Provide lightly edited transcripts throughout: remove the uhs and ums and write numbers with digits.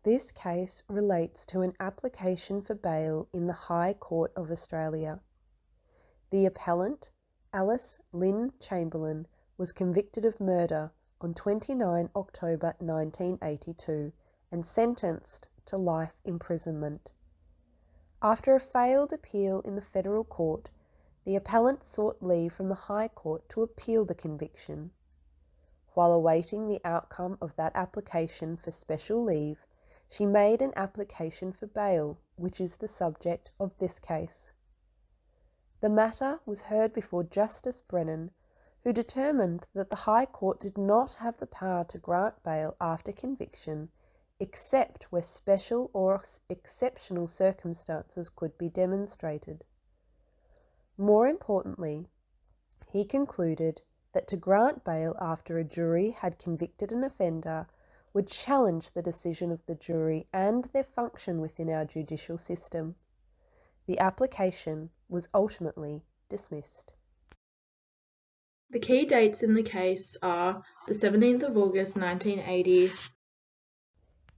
This case relates to an application for bail in the High Court of Australia. The appellant, Alice Lynn Chamberlain, was convicted of murder on 29 October 1982 and sentenced to life imprisonment. After a failed appeal in the federal court, the appellant sought leave from the High Court to appeal the conviction. While awaiting the outcome of that application for special leave, she made an application for bail, which is the subject of this case. The matter was heard before Justice Brennan, who determined that the High Court did not have the power to grant bail after conviction, except where special or exceptional circumstances could be demonstrated. More importantly, he concluded that to grant bail after a jury had convicted an offender would challenge the decision of the jury and their function within our judicial system. The application was ultimately dismissed. The key dates in the case are the 17th of August 1980.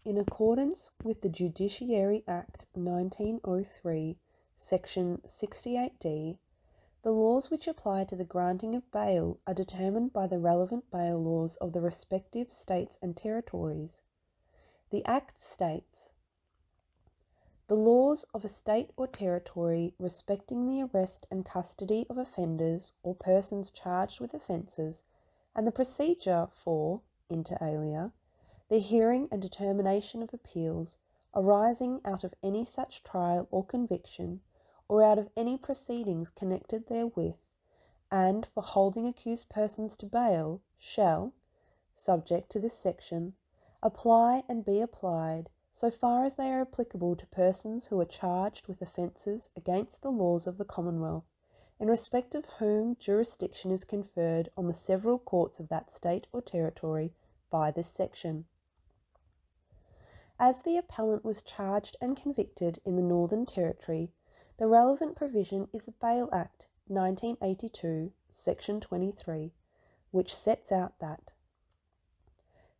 In accordance with the Judiciary Act 1903, Section 68D, the laws which apply to the granting of bail are determined by the relevant bail laws of the respective states and territories. The Act states, "The laws of a state or territory respecting the arrest and custody of offenders or persons charged with offences, and the procedure for, inter alia, the hearing and determination of appeals arising out of any such trial or conviction, or out of any proceedings connected therewith, and for holding accused persons to bail, shall, subject to this section, apply and be applied so far as they are applicable to persons who are charged with offences against the laws of the Commonwealth, in respect of whom jurisdiction is conferred on the several courts of that state or territory by this section." As the appellant was charged and convicted in the Northern Territory, the relevant provision is the Bail Act 1982, Section 23, which sets out that,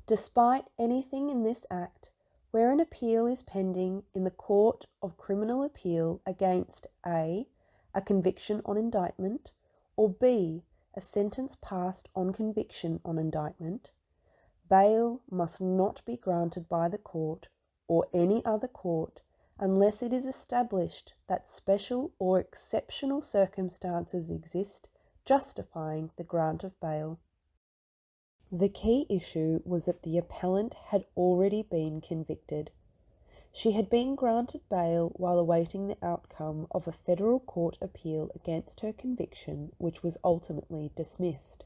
despite anything in this Act, where an appeal is pending in the Court of Criminal Appeal against A conviction on indictment, or B, a sentence passed on conviction on indictment, bail must not be granted by the court or any other court unless it is established that special or exceptional circumstances exist justifying the grant of bail. The key issue was that the appellant had already been convicted. She had been granted bail while awaiting the outcome of a federal court appeal against her conviction, which was ultimately dismissed.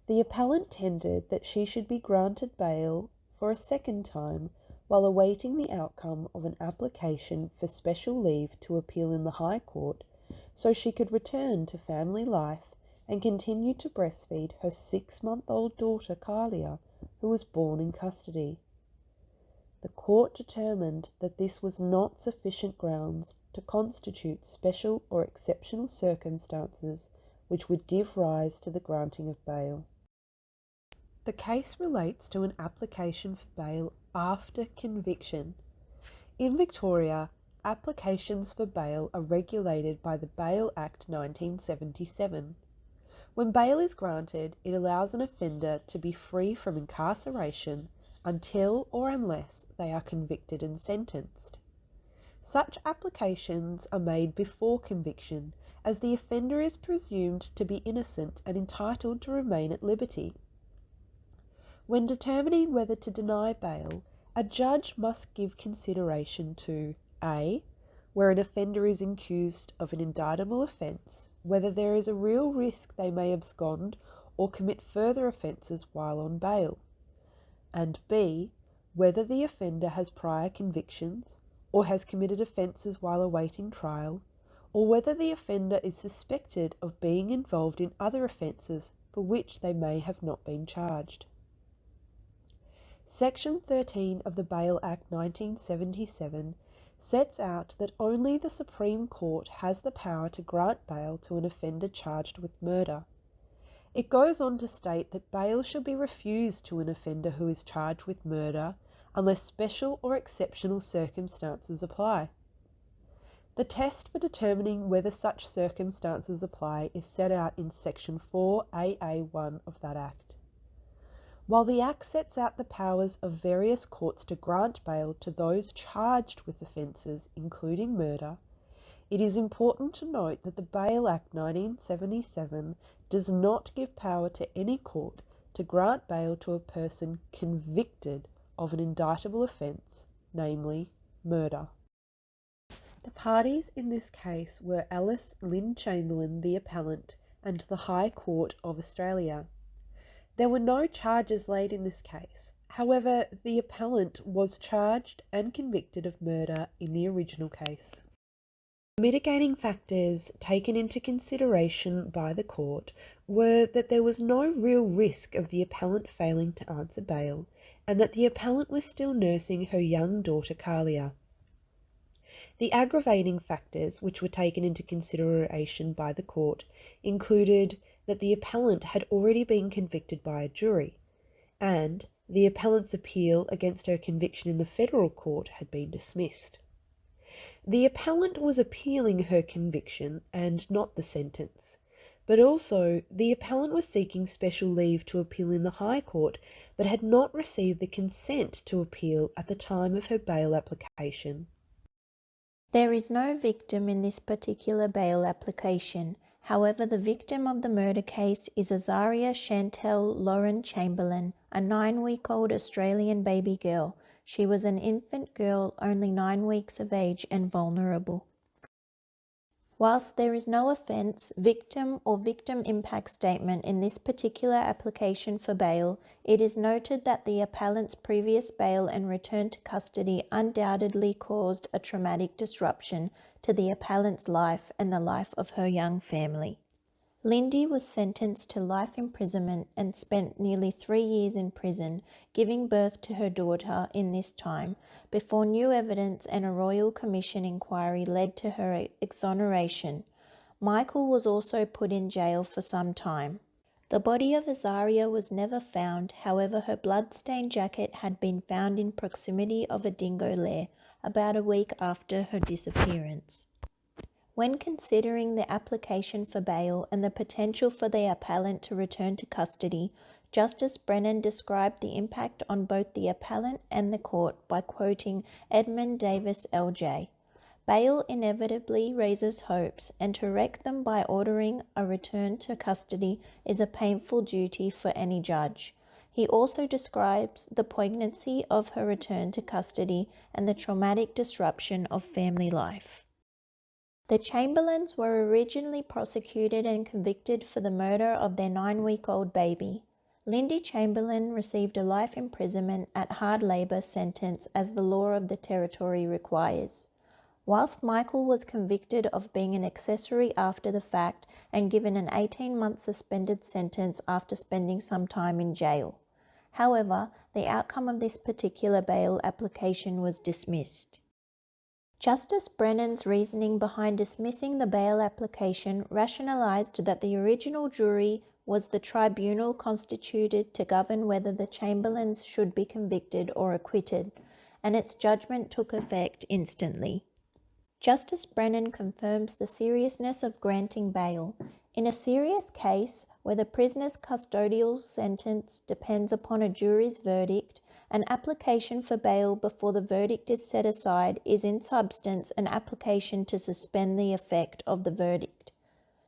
The appellant tendered that she should be granted bail for a second time while awaiting the outcome of an application for special leave to appeal in the High Court so she could return to family life and continue to breastfeed her 6-month-old daughter Kalia, who was born in custody. The court determined that this was not sufficient grounds to constitute special or exceptional circumstances which would give rise to the granting of bail. The case relates to an application for bail after conviction. In Victoria, applications for bail are regulated by the Bail Act 1977. When bail is granted, it allows an offender to be free from incarceration until or unless they are convicted and sentenced. Such applications are made before conviction, as the offender is presumed to be innocent and entitled to remain at liberty. When determining whether to deny bail, a judge must give consideration to A, where an offender is accused of an indictable offence, whether there is a real risk they may abscond or commit further offences while on bail, and B, whether the offender has prior convictions or has committed offences while awaiting trial, or whether the offender is suspected of being involved in other offences for which they may have not been charged. Section 13 of the Bail Act 1977 sets out that only the Supreme Court has the power to grant bail to an offender charged with murder. It goes on to state that bail shall be refused to an offender who is charged with murder unless special or exceptional circumstances apply. The test for determining whether such circumstances apply is set out in Section 4AA1 of that Act. While the Act sets out the powers of various courts to grant bail to those charged with offences including murder, it is important to note that the Bail Act 1977 does not give power to any court to grant bail to a person convicted of an indictable offence, namely murder. The parties in this case were Alice Lynn Chamberlain, the appellant, and the High Court of Australia. There were no charges laid in this case. However, the appellant was charged and convicted of murder in the original case. The mitigating factors taken into consideration by the court were that there was no real risk of the appellant failing to answer bail, and that the appellant was still nursing her young daughter Kalia. The aggravating factors which were taken into consideration by the court included that the appellant had already been convicted by a jury, and the appellant's appeal against her conviction in the federal court had been dismissed. The appellant was appealing her conviction and not the sentence, but also the appellant was seeking special leave to appeal in the High Court, but had not received the consent to appeal at the time of her bail application. There is no victim in this particular bail application. However, the victim of the murder case is Azaria Chantel Lauren Chamberlain, a 9-week-old Australian baby girl. She was an infant girl, only 9 weeks of age and vulnerable. Whilst there is no offence, victim or victim impact statement in this particular application for bail, it is noted that the appellant's previous bail and return to custody undoubtedly caused a traumatic disruption to the appellant's life and the life of her young family. Lindy was sentenced to life imprisonment and spent nearly 3 years in prison, giving birth to her daughter in this time, before new evidence and a Royal Commission inquiry led to her exoneration. Michael was also put in jail for some time. The body of Azaria was never found, however her blood-stained jacket had been found in proximity of a dingo lair about a week after her disappearance. When considering the application for bail and the potential for the appellant to return to custody, Justice Brennan described the impact on both the appellant and the court by quoting Edmund Davis LJ. Bail inevitably raises hopes, and to wreck them by ordering a return to custody is a painful duty for any judge. He also describes the poignancy of her return to custody and the traumatic disruption of family life. The Chamberlains were originally prosecuted and convicted for the murder of their 9-week-old baby. Lindy Chamberlain received a life imprisonment at hard labour sentence as the law of the territory requires, whilst Michael was convicted of being an accessory after the fact and given an 18-month suspended sentence after spending some time in jail. However, the outcome of this particular bail application was dismissed. Justice Brennan's reasoning behind dismissing the bail application rationalised that the original jury was the tribunal constituted to govern whether the Chamberlains should be convicted or acquitted, and its judgment took effect instantly. Justice Brennan confirms the seriousness of granting bail. In a serious case where the prisoner's custodial sentence depends upon a jury's verdict, an application for bail before the verdict is set aside is in substance an application to suspend the effect of the verdict.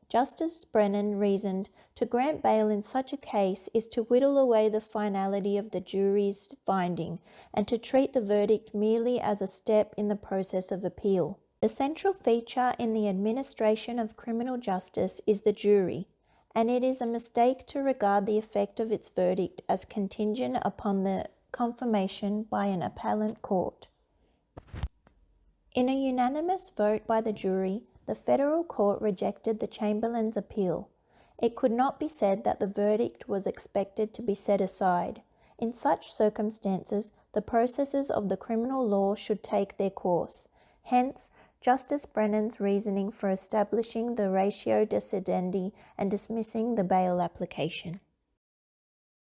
Justice Brennan reasoned to grant bail in such a case is to whittle away the finality of the jury's finding and to treat the verdict merely as a step in the process of appeal. The central feature in the administration of criminal justice is the jury, and it is a mistake to regard the effect of its verdict as contingent upon the confirmation by an appellate court. In a unanimous vote by the jury, the federal court rejected the Chamberlain's appeal. It could not be said that the verdict was expected to be set aside. In such circumstances, the processes of the criminal law should take their course. Hence, Justice Brennan's reasoning for establishing the ratio decidendi and dismissing the bail application.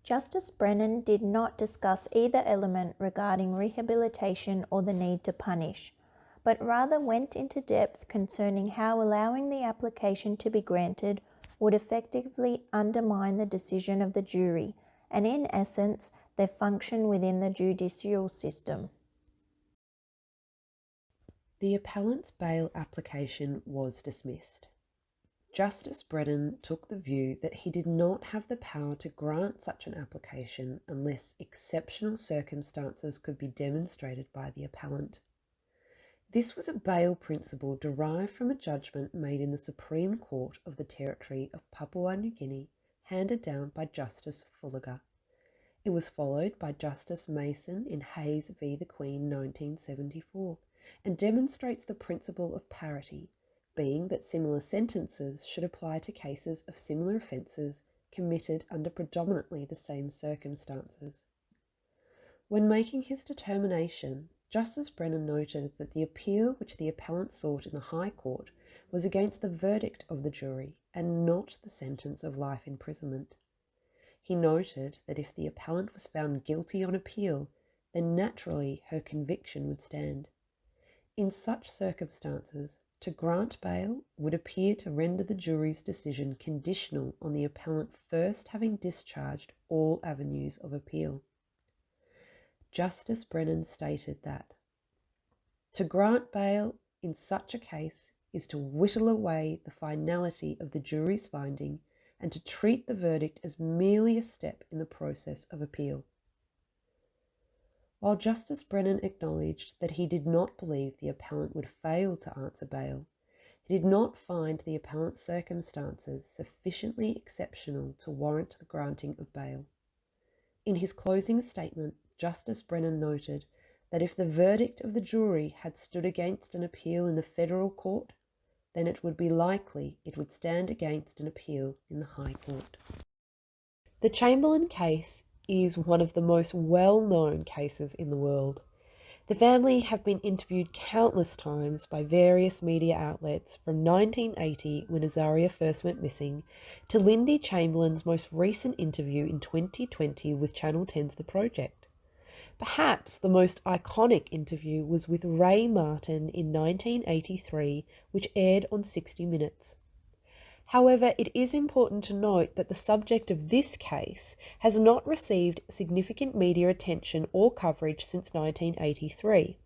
Justice Brennan did not discuss either element regarding rehabilitation or the need to punish, but rather went into depth concerning how allowing the application to be granted would effectively undermine the decision of the jury and, in essence, their function within the judicial system. The appellant's bail application was dismissed. Justice Brennan took the view that he did not have the power to grant such an application unless exceptional circumstances could be demonstrated by the appellant. This was a bail principle derived from a judgment made in the Supreme Court of the Territory of Papua New Guinea, handed down by Justice Fullagar. It was followed by Justice Mason in Hayes v. the Queen 1974, and demonstrates the principle of parity, being that similar sentences should apply to cases of similar offences committed under predominantly the same circumstances. When making his determination, Justice Brennan noted that the appeal which the appellant sought in the High Court was against the verdict of the jury and not the sentence of life imprisonment. He noted that if the appellant was found guilty on appeal, then naturally her conviction would stand. In such circumstances, to grant bail would appear to render the jury's decision conditional on the appellant first having discharged all avenues of appeal. Justice Brennan stated that to grant bail in such a case is to whittle away the finality of the jury's finding and to treat the verdict as merely a step in the process of appeal. While Justice Brennan acknowledged that he did not believe the appellant would fail to answer bail, he did not find the appellant's circumstances sufficiently exceptional to warrant the granting of bail. In his closing statement, Justice Brennan noted that if the verdict of the jury had stood against an appeal in the federal court, then it would be likely it would stand against an appeal in the High Court. The Chamberlain case is one of the most well-known cases in the world. The family have been interviewed countless times by various media outlets from 1980, when Azaria first went missing, to Lindy Chamberlain's most recent interview in 2020 with Channel 10's The Project. Perhaps the most iconic interview was with Ray Martin in 1983, which aired on 60 Minutes. However, it is important to note that the subject of this case has not received significant media attention or coverage since 1983.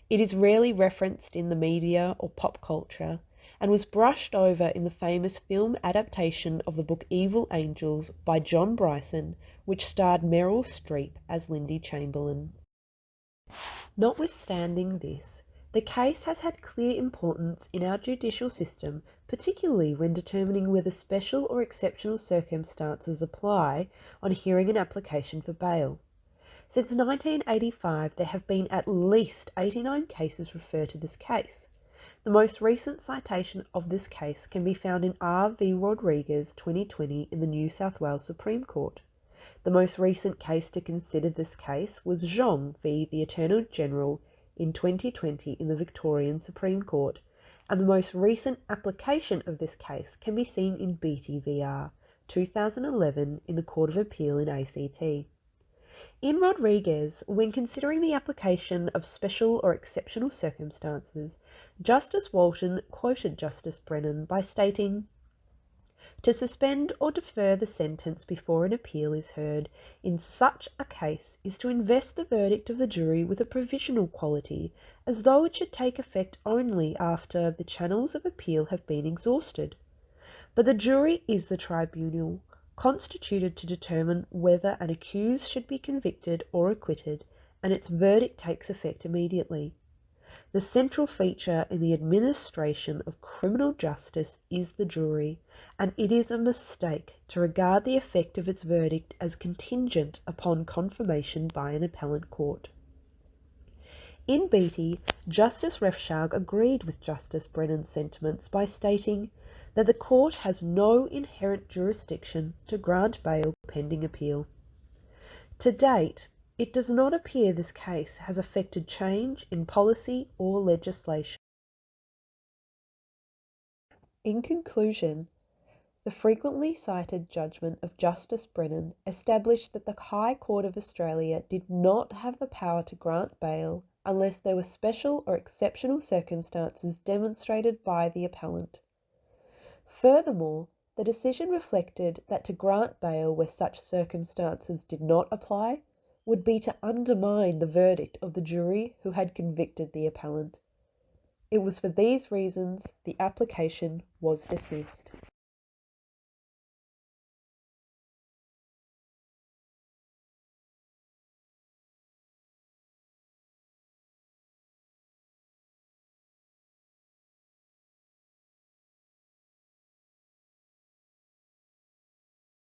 It is rarely referenced in the media or pop culture, and was brushed over in the famous film adaptation of the book Evil Angels by John Bryson, which starred Meryl Streep as Lindy Chamberlain. Notwithstanding this, the case has had clear importance in our judicial system, particularly when determining whether special or exceptional circumstances apply on hearing an application for bail. Since 1985, there have been at least 89 cases referred to this case. The most recent citation of this case can be found in R. v. Rodriguez 2020 in the New South Wales Supreme Court. The most recent case to consider this case was Zhong v. the Attorney General in 2020 in the Victorian Supreme Court, and the most recent application of this case can be seen in Beattie v. R. 2011 in the Court of Appeal in ACT. In Rodriguez, when considering the application of special or exceptional circumstances, Justice Walton quoted Justice Brennan by stating, "To suspend or defer the sentence before an appeal is heard in such a case is to invest the verdict of the jury with a provisional quality, as though it should take effect only after the channels of appeal have been exhausted. But the jury is the tribunal constituted to determine whether an accused should be convicted or acquitted, and its verdict takes effect immediately. The central feature in the administration of criminal justice is the jury, and it is a mistake to regard the effect of its verdict as contingent upon confirmation by an appellate court." In Beattie, Justice Refshauge agreed with Justice Brennan's sentiments by stating that the court has no inherent jurisdiction to grant bail pending appeal. To date, it does not appear this case has affected change in policy or legislation. In conclusion, The frequently cited judgment of Justice Brennan established that the High Court of Australia did not have the power to grant bail unless there were special or exceptional circumstances demonstrated by the appellant. Furthermore, the decision reflected that to grant bail where such circumstances did not apply would be to undermine the verdict of the jury who had convicted the appellant. It was for these reasons the application was dismissed.